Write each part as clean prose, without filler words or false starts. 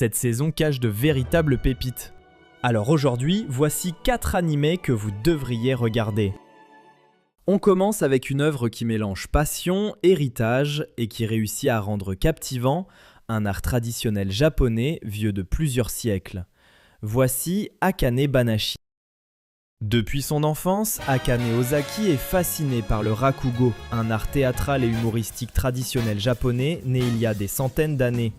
Cette saison cache de véritables pépites. Alors aujourd'hui, voici 4 animés que vous devriez regarder. On commence avec une œuvre qui mélange passion, héritage et qui réussit à rendre captivant un art traditionnel japonais vieux de plusieurs siècles. Voici Akane Banashi. Depuis son enfance, Akane Ozaki est fasciné par le rakugo, un art théâtral et humoristique traditionnel japonais né il y a des centaines d'années.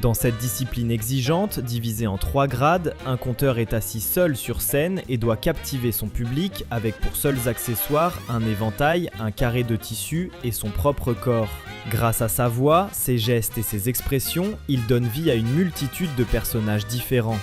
Dans cette discipline exigeante, divisée en 3 grades, un conteur est assis seul sur scène et doit captiver son public avec pour seuls accessoires un éventail, un carré de tissu et son propre corps. Grâce à sa voix, ses gestes et ses expressions, il donne vie à une multitude de personnages différents.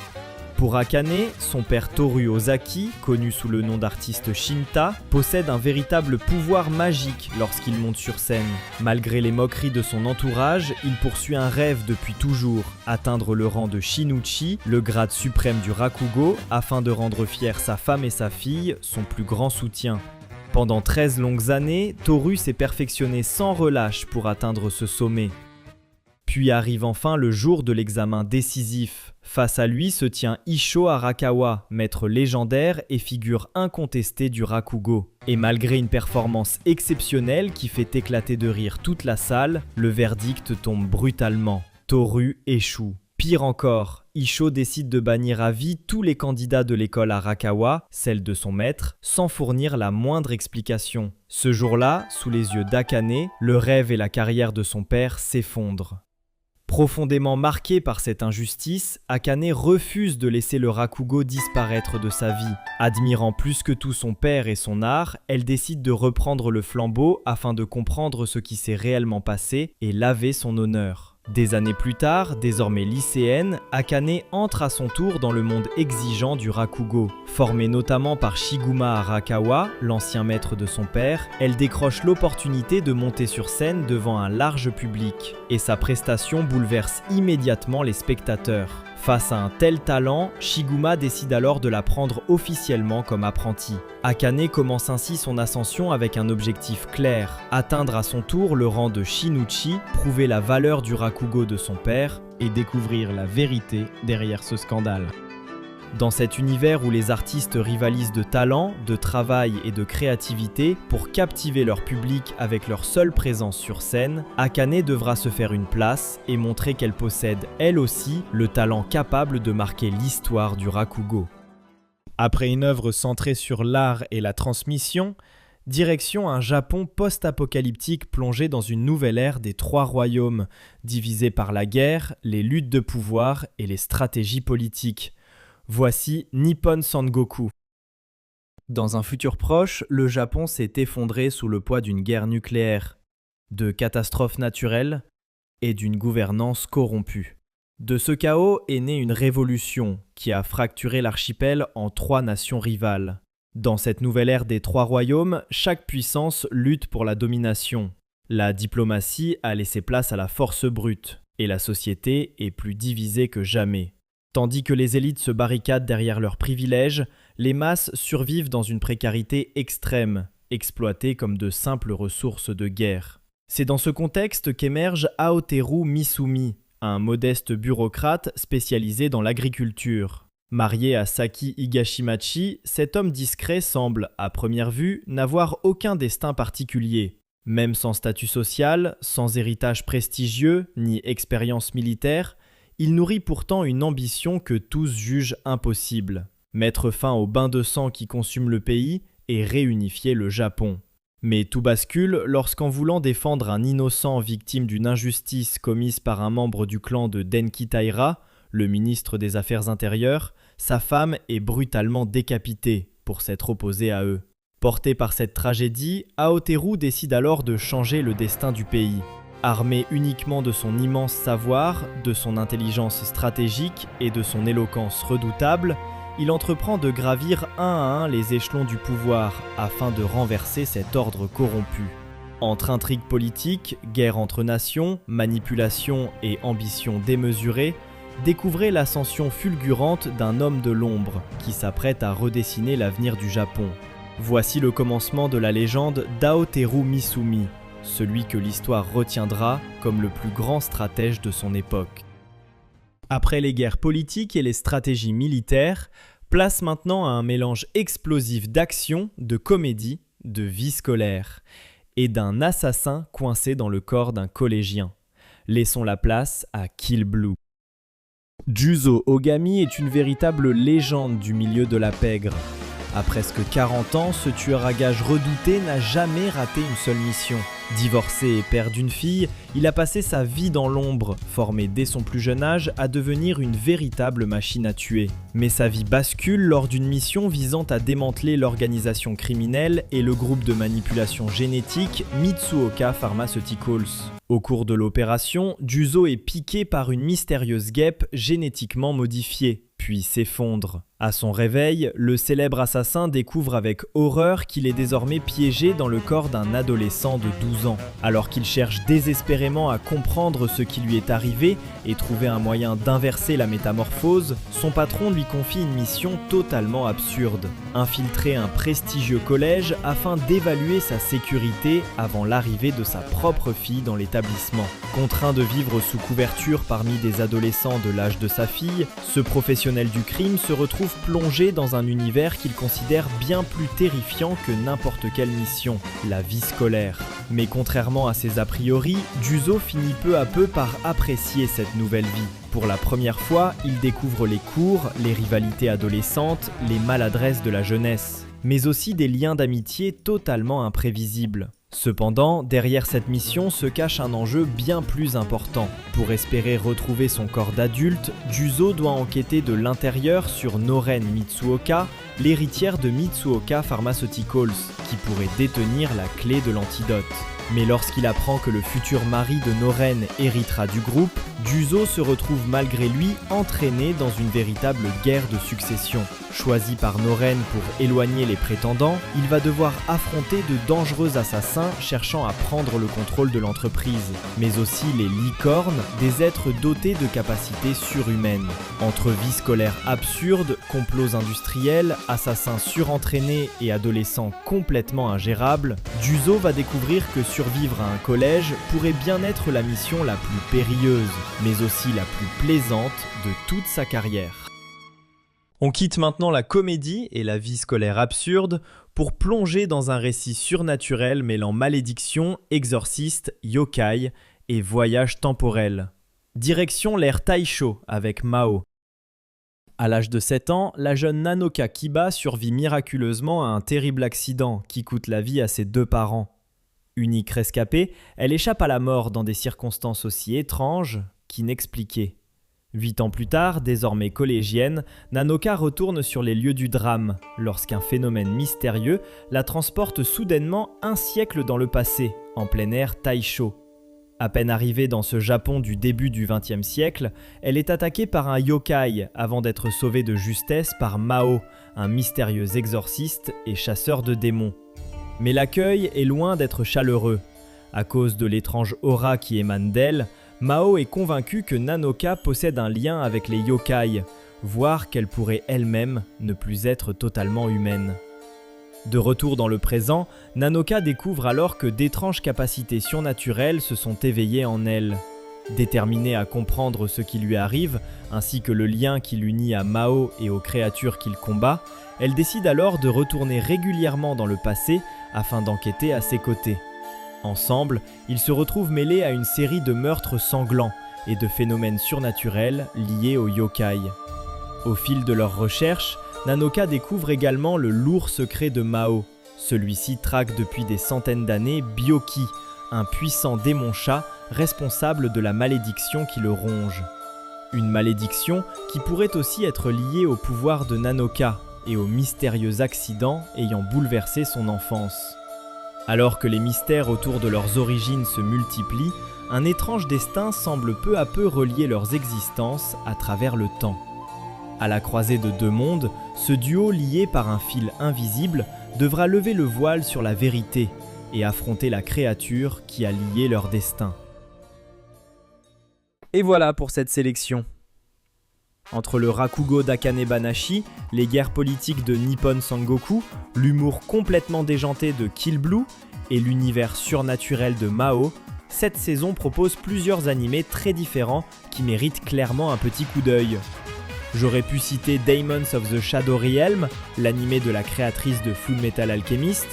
Pour Akane, son père Toru Ozaki, connu sous le nom d'artiste Shinta, possède un véritable pouvoir magique lorsqu'il monte sur scène. Malgré les moqueries de son entourage, il poursuit un rêve depuis toujours, atteindre le rang de Shinuchi, le grade suprême du rakugo, afin de rendre fier sa femme et sa fille, son plus grand soutien. Pendant 13 longues années, Toru s'est perfectionné sans relâche pour atteindre ce sommet. Puis arrive enfin le jour de l'examen décisif. Face à lui se tient Issho Arakawa, maître légendaire et figure incontestée du rakugo. Et malgré une performance exceptionnelle qui fait éclater de rire toute la salle, le verdict tombe brutalement. Toru échoue. Pire encore, Issho décide de bannir à vie tous les candidats de l'école Arakawa, celle de son maître, sans fournir la moindre explication. Ce jour-là, sous les yeux d'Akane, le rêve et la carrière de son père s'effondrent. Profondément marquée par cette injustice, Akane refuse de laisser le rakugo disparaître de sa vie. Admirant plus que tout son père et son art, elle décide de reprendre le flambeau afin de comprendre ce qui s'est réellement passé et laver son honneur. Des années plus tard, désormais lycéenne, Akane entre à son tour dans le monde exigeant du rakugo. Formée notamment par Shiguma Arakawa, l'ancien maître de son père, elle décroche l'opportunité de monter sur scène devant un large public. Et sa prestation bouleverse immédiatement les spectateurs. Face à un tel talent, Shiguma décide alors de la prendre officiellement comme apprentie. Akane commence ainsi son ascension avec un objectif clair, atteindre à son tour le rang de Shinuchi, prouver la valeur du rakugo de son père et découvrir la vérité derrière ce scandale. Dans cet univers où les artistes rivalisent de talent, de travail et de créativité pour captiver leur public avec leur seule présence sur scène, Akane devra se faire une place et montrer qu'elle possède elle aussi le talent capable de marquer l'histoire du rakugo. Après une œuvre centrée sur l'art et la transmission, direction un Japon post-apocalyptique plongé dans une nouvelle ère des 3 royaumes, divisé par la guerre, les luttes de pouvoir et les stratégies politiques. Voici Nippon Sangoku. Dans un futur proche, le Japon s'est effondré sous le poids d'une guerre nucléaire, de catastrophes naturelles et d'une gouvernance corrompue. De ce chaos est née une révolution qui a fracturé l'archipel en 3 nations rivales. Dans cette nouvelle ère des 3 royaumes, chaque puissance lutte pour la domination. La diplomatie a laissé place à la force brute et la société est plus divisée que jamais. Tandis que les élites se barricadent derrière leurs privilèges, les masses survivent dans une précarité extrême, exploitées comme de simples ressources de guerre. C'est dans ce contexte qu'émerge Aoteru Misumi, un modeste bureaucrate spécialisé dans l'agriculture. Marié à Saki Higashimachi, cet homme discret semble, à première vue, n'avoir aucun destin particulier. Même sans statut social, sans héritage prestigieux, ni expérience militaire, il nourrit pourtant une ambition que tous jugent impossible. Mettre fin au bain de sang qui consume le pays et réunifier le Japon. Mais tout bascule lorsqu'en voulant défendre un innocent victime d'une injustice commise par un membre du clan de Denki Taira, le ministre des Affaires intérieures, sa femme est brutalement décapitée pour s'être opposée à eux. Porté par cette tragédie, Aoteru décide alors de changer le destin du pays. Armé uniquement de son immense savoir, de son intelligence stratégique et de son éloquence redoutable, il entreprend de gravir un à un les échelons du pouvoir afin de renverser cet ordre corrompu. Entre intrigues politiques, guerre entre nations, manipulation et ambition démesurée, découvrez l'ascension fulgurante d'un homme de l'ombre qui s'apprête à redessiner l'avenir du Japon. Voici le commencement de la légende d'Aoteru Misumi, celui que l'histoire retiendra comme le plus grand stratège de son époque. Après les guerres politiques et les stratégies militaires, place maintenant à un mélange explosif d'action, de comédie, de vie scolaire et d'un assassin coincé dans le corps d'un collégien. Laissons la place à Kill Blue. Juzo Ogami est une véritable légende du milieu de la pègre. À presque 40 ans, ce tueur à gages redouté n'a jamais raté une seule mission. Divorcé et père d'une fille, il a passé sa vie dans l'ombre, formé dès son plus jeune âge à devenir une véritable machine à tuer. Mais sa vie bascule lors d'une mission visant à démanteler l'organisation criminelle et le groupe de manipulation génétique Mitsuoka Pharmaceuticals. Au cours de l'opération, Juzo est piqué par une mystérieuse guêpe génétiquement modifiée, puis s'effondre. À son réveil, le célèbre assassin découvre avec horreur qu'il est désormais piégé dans le corps d'un adolescent de 12 ans. Alors qu'il cherche désespérément à comprendre ce qui lui est arrivé et trouver un moyen d'inverser la métamorphose, son patron lui confie une mission totalement absurde. Infiltrer un prestigieux collège afin d'évaluer sa sécurité avant l'arrivée de sa propre fille dans l'établissement. Contraint de vivre sous couverture parmi des adolescents de l'âge de sa fille, ce professionnel du crime se retrouve plongé dans un univers qu'il considère bien plus terrifiant que n'importe quelle mission, la vie scolaire. Mais contrairement à ses a priori, Juzo finit peu à peu par apprécier cette nouvelle vie. Pour la première fois, il découvre les cours, les rivalités adolescentes, les maladresses de la jeunesse, mais aussi des liens d'amitié totalement imprévisibles. Cependant, derrière cette mission se cache un enjeu bien plus important. Pour espérer retrouver son corps d'adulte, Juzo doit enquêter de l'intérieur sur Noren Mitsuoka, l'héritière de Mitsuoka Pharmaceuticals, qui pourrait détenir la clé de l'antidote. Mais lorsqu'il apprend que le futur mari de Noren héritera du groupe, Juzo se retrouve malgré lui entraîné dans une véritable guerre de succession. Choisi par Noren pour éloigner les prétendants, il va devoir affronter de dangereux assassins cherchant à prendre le contrôle de l'entreprise, mais aussi les licornes, des êtres dotés de capacités surhumaines. Entre vie scolaire absurde, complots industriels, assassins surentraînés et adolescents complètement ingérables, Juzo va découvrir que survivre à un collège pourrait bien être la mission la plus périlleuse, mais aussi la plus plaisante de toute sa carrière. On quitte maintenant la comédie et la vie scolaire absurde pour plonger dans un récit surnaturel mêlant malédiction, exorciste, yokai et voyage temporel. Direction l'ère Taisho avec Mao. À l'âge de 7 ans, la jeune Nanoka Kiba survit miraculeusement à un terrible accident qui coûte la vie à ses 2 parents. Unique rescapée, elle échappe à la mort dans des circonstances aussi étranges qu'inexpliquées. 8 ans plus tard, désormais collégienne, Nanoka retourne sur les lieux du drame, lorsqu'un phénomène mystérieux la transporte soudainement un siècle dans le passé, en plein air Taisho. À peine arrivée dans ce Japon du début du XXe siècle, elle est attaquée par un yokai avant d'être sauvée de justesse par Mao, un mystérieux exorciste et chasseur de démons. Mais l'accueil est loin d'être chaleureux. À cause de l'étrange aura qui émane d'elle, Mao est convaincue que Nanoka possède un lien avec les yokai, voire qu'elle pourrait elle-même ne plus être totalement humaine. De retour dans le présent, Nanoka découvre alors que d'étranges capacités surnaturelles se sont éveillées en elle. Déterminée à comprendre ce qui lui arrive, ainsi que le lien qui l'unit à Mao et aux créatures qu'il combat, elle décide alors de retourner régulièrement dans le passé afin d'enquêter à ses côtés. Ensemble, ils se retrouvent mêlés à une série de meurtres sanglants et de phénomènes surnaturels liés aux yokai. Au fil de leurs recherches, Nanoka découvre également le lourd secret de Mao. Celui-ci traque depuis des centaines d'années Byoki, un puissant démon-chat responsable de la malédiction qui le ronge. Une malédiction qui pourrait aussi être liée au pouvoir de Nanoka et aux mystérieux accidents ayant bouleversé son enfance. Alors que les mystères autour de leurs origines se multiplient, un étrange destin semble peu à peu relier leurs existences à travers le temps. À la croisée de 2 mondes, ce duo lié par un fil invisible devra lever le voile sur la vérité et affronter la créature qui a lié leur destin. Et voilà pour cette sélection. Entre le Rakugo d'Akane Banashi, les guerres politiques de Nippon Sangoku, l'humour complètement déjanté de Kill Blue et l'univers surnaturel de Mao, cette saison propose plusieurs animés très différents qui méritent clairement un petit coup d'œil. J'aurais pu citer Demons of the Shadow Realm, l'animé de la créatrice de Fullmetal Alchemist,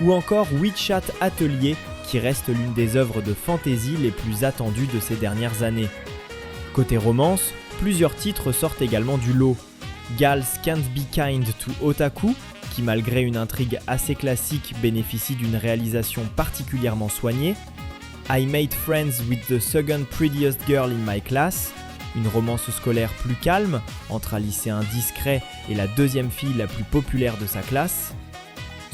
ou encore Witch Hat Atelier, qui reste l'une des œuvres de fantasy les plus attendues de ces dernières années. Côté romance, plusieurs titres sortent également du lot. Gals Can't Be Kind to Otaku, qui malgré une intrigue assez classique bénéficie d'une réalisation particulièrement soignée. I Made Friends with the Second Prettiest Girl in My Class, une romance scolaire plus calme entre un lycéen discret et la deuxième fille la plus populaire de sa classe.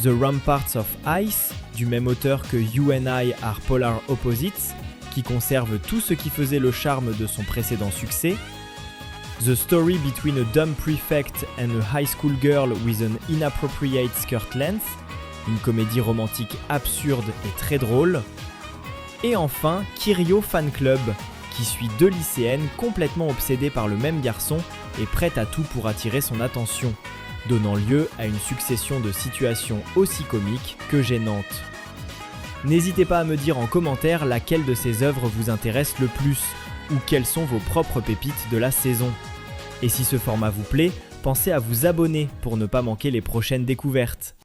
The Ramparts of Ice, du même auteur que You and I Are Polar Opposites, qui conserve tout ce qui faisait le charme de son précédent succès. The Story Between a Dumb Prefect and a High School Girl with an Inappropriate Skirt Length, une comédie romantique absurde et très drôle. Et enfin, Kirio Fan Club, qui suit deux lycéennes complètement obsédées par le même garçon et prêtes à tout pour attirer son attention, donnant lieu à une succession de situations aussi comiques que gênantes. N'hésitez pas à me dire en commentaire laquelle de ces œuvres vous intéresse le plus, ou quelles sont vos propres pépites de la saison. Et si ce format vous plaît, pensez à vous abonner pour ne pas manquer les prochaines découvertes.